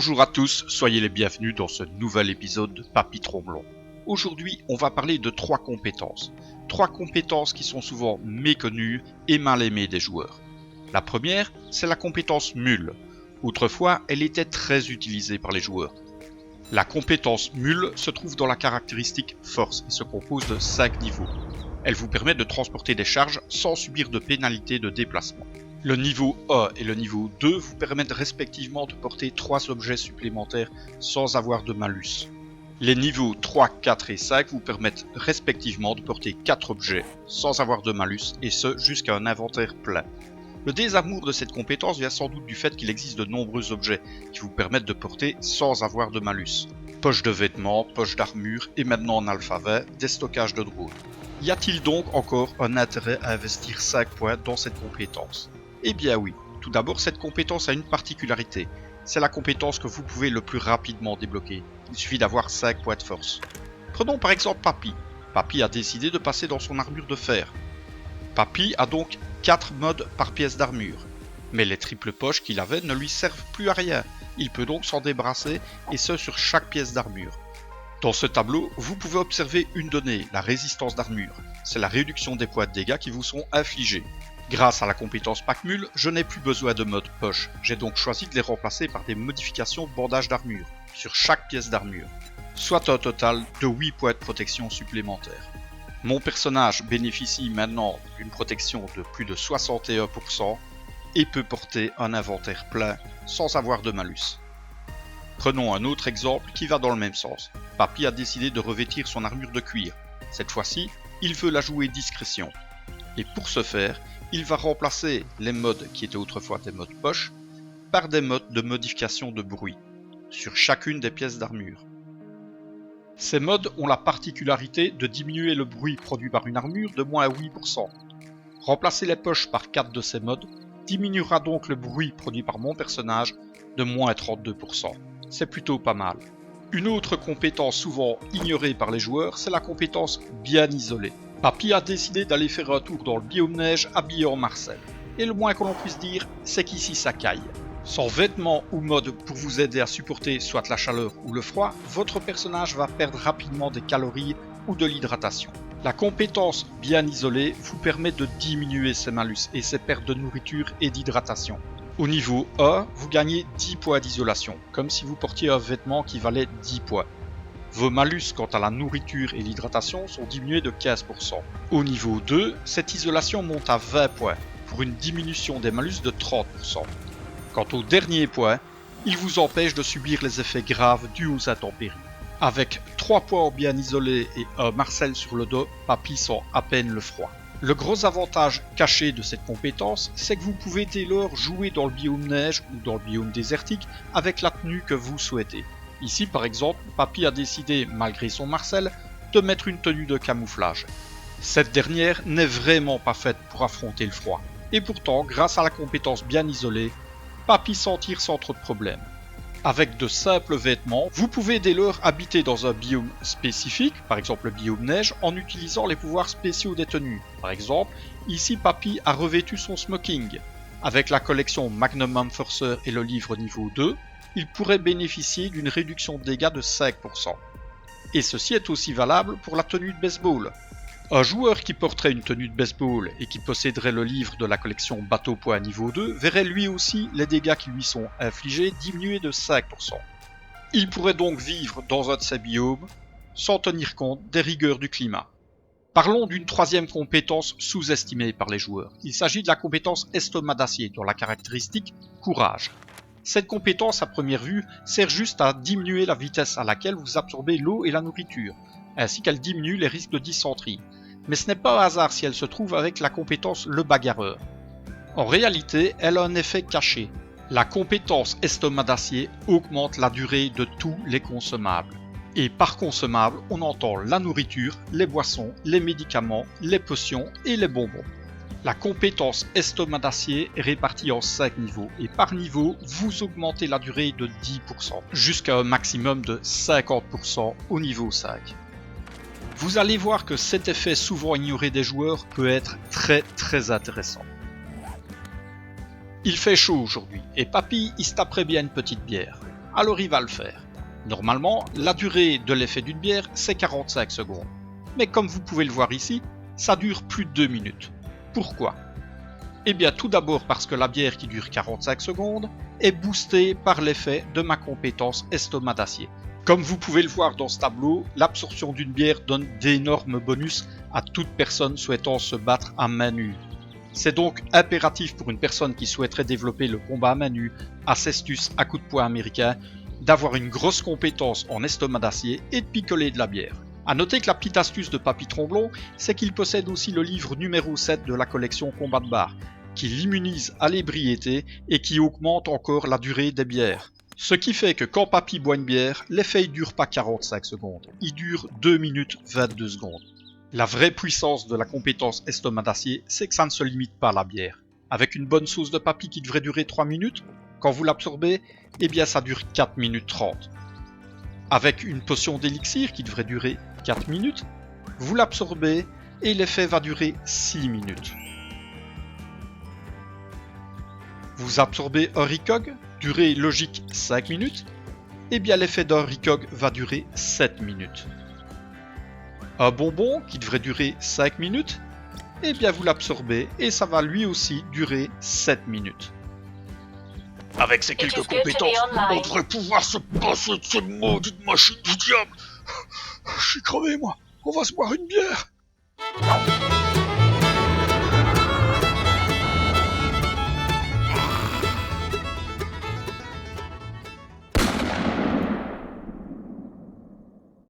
Bonjour à tous, soyez les bienvenus dans ce nouvel épisode de Papy Tromblon. Aujourd'hui, on va parler de trois compétences. Trois compétences qui sont souvent méconnues et mal aimées des joueurs. La première, c'est la compétence mule. Autrefois, elle était très utilisée par les joueurs. La compétence mule se trouve dans la caractéristique force et se compose de 5 niveaux. Elle vous permet de transporter des charges sans subir de pénalité de déplacement. Le niveau 1 et le niveau 2 vous permettent respectivement de porter 3 objets supplémentaires sans avoir de malus. Les niveaux 3, 4 et 5 vous permettent respectivement de porter 4 objets sans avoir de malus et ce jusqu'à un inventaire plein. Le désamour de cette compétence vient sans doute du fait qu'il existe de nombreux objets qui vous permettent de porter sans avoir de malus. Poche de vêtements, poche d'armure et maintenant en alpha 20, des stockages de drones. Y a-t-il donc encore un intérêt à investir 5 points dans cette compétence ? Eh bien oui, tout d'abord cette compétence a une particularité, c'est la compétence que vous pouvez le plus rapidement débloquer, il suffit d'avoir 5 points de force. Prenons par exemple Papy. Papy a décidé de passer dans son armure de fer. Papy a donc 4 modes par pièce d'armure, mais les triples poches qu'il avait ne lui servent plus à rien, il peut donc s'en débarrasser et ce sur chaque pièce d'armure. Dans ce tableau, vous pouvez observer une donnée, la résistance d'armure, c'est la réduction des points de dégâts qui vous sont infligés. Grâce à la compétence Pack Mule, je n'ai plus besoin de mode poche, j'ai donc choisi de les remplacer par des modifications de bandage d'armure, sur chaque pièce d'armure, soit un total de 8 points de protection supplémentaires. Mon personnage bénéficie maintenant d'une protection de plus de 61% et peut porter un inventaire plein sans avoir de malus. Prenons un autre exemple qui va dans le même sens. Papy a décidé de revêtir son armure de cuir. Cette fois-ci, il veut la jouer discrétion. Et pour ce faire, il va remplacer les modes qui étaient autrefois des modes poche par des modes de modification de bruit sur chacune des pièces d'armure. Ces modes ont la particularité de diminuer le bruit produit par une armure de moins 8%. Remplacer les poches par 4 de ces modes diminuera donc le bruit produit par mon personnage de moins 32%. C'est plutôt pas mal. Une autre compétence souvent ignorée par les joueurs, c'est la compétence bien isolée. Papy a décidé d'aller faire un tour dans le biome neige habillé en Marcel. Et le moins que l'on puisse dire, c'est qu'ici ça caille. Sans vêtements ou mode pour vous aider à supporter soit la chaleur ou le froid, votre personnage va perdre rapidement des calories ou de l'hydratation. La compétence bien isolée vous permet de diminuer ces malus et ces pertes de nourriture et d'hydratation. Au niveau 1, vous gagnez 10 points d'isolation, comme si vous portiez un vêtement qui valait 10 points. Vos malus quant à la nourriture et l'hydratation sont diminués de 15%. Au niveau 2, cette isolation monte à 20 points, pour une diminution des malus de 30%. Quant au dernier point, il vous empêche de subir les effets graves dus aux intempéries. Avec 3 points bien isolés et un Marcel sur le dos, Papy sent à peine le froid. Le gros avantage caché de cette compétence, c'est que vous pouvez dès lors jouer dans le biome neige ou dans le biome désertique avec la tenue que vous souhaitez. Ici par exemple, Papy a décidé, malgré son Marcel, de mettre une tenue de camouflage. Cette dernière n'est vraiment pas faite pour affronter le froid. Et pourtant, grâce à la compétence bien isolée, Papy s'en tire sans trop de problèmes. Avec de simples vêtements, vous pouvez dès lors habiter dans un biome spécifique, par exemple le biome neige, en utilisant les pouvoirs spéciaux des tenues. Par exemple, ici Papy a revêtu son smoking. Avec la collection Magnum Enforcer et le livre niveau 2, il pourrait bénéficier d'une réduction de dégâts de 5%. Et ceci est aussi valable pour la tenue de baseball. Un joueur qui porterait une tenue de baseball et qui posséderait le livre de la collection Bateau Point niveau 2 verrait lui aussi les dégâts qui lui sont infligés diminuer de 5%. Il pourrait donc vivre dans un de ces biomes sans tenir compte des rigueurs du climat. Parlons d'une troisième compétence sous-estimée par les joueurs. Il s'agit de la compétence Estomac d'acier, dont la caractéristique courage. Cette compétence à première vue sert juste à diminuer la vitesse à laquelle vous absorbez l'eau et la nourriture, ainsi qu'elle diminue les risques de dysenterie. Mais ce n'est pas un hasard si elle se trouve avec la compétence le bagarreur. En réalité, elle a un effet caché. La compétence Estomac d'acier augmente la durée de tous les consommables. Et par consommable, on entend la nourriture, les boissons, les médicaments, les potions et les bonbons. La compétence Estomac d'acier est répartie en 5 niveaux et par niveau, vous augmentez la durée de 10% jusqu'à un maximum de 50% au niveau 5. Vous allez voir que cet effet souvent ignoré des joueurs peut être très intéressant. Il fait chaud aujourd'hui et Papy il se taperait bien une petite bière. alors il va le faire. Normalement, la durée de l'effet d'une bière, c'est 45 secondes. Mais comme vous pouvez le voir ici, ça dure plus de 2 minutes. Pourquoi ? Eh bien tout d'abord parce que la bière qui dure 45 secondes est boostée par l'effet de ma compétence estomac d'acier. Comme vous pouvez le voir dans ce tableau, l'absorption d'une bière donne d'énormes bonus à toute personne souhaitant se battre à main nue. C'est donc impératif pour une personne qui souhaiterait développer le combat à main nue, à cestus, à coups de poing américain, d'avoir une grosse compétence en estomac d'acier et de picoler de la bière. A noter que la petite astuce de Papy Tromblon, c'est qu'il possède aussi le livre numéro 7 de la collection Combat de bar, qui l'immunise à l'ébriété et qui augmente encore la durée des bières. Ce qui fait que quand Papy boit une bière, l'effet ne dure pas 45 secondes, il dure 2 minutes 22 secondes. La vraie puissance de la compétence estomac d'acier, c'est que ça ne se limite pas à la bière. Avec une bonne sauce de Papy qui devrait durer 3 minutes, quand vous l'absorbez, eh bien ça dure 4 minutes 30. Avec une potion d'élixir qui devrait durer 4 minutes, vous l'absorbez et l'effet va durer 6 minutes. Vous absorbez un Ricog, durée logique 5 minutes, et bien l'effet d'un Ricog va durer 7 minutes. Un bonbon qui devrait durer 5 minutes, et bien vous l'absorbez et ça va lui aussi durer 7 minutes. Avec ces quelques compétences, on devrait pouvoir se passer de ces maudites machines du diable. Je suis crevé, moi. On va se boire une bière.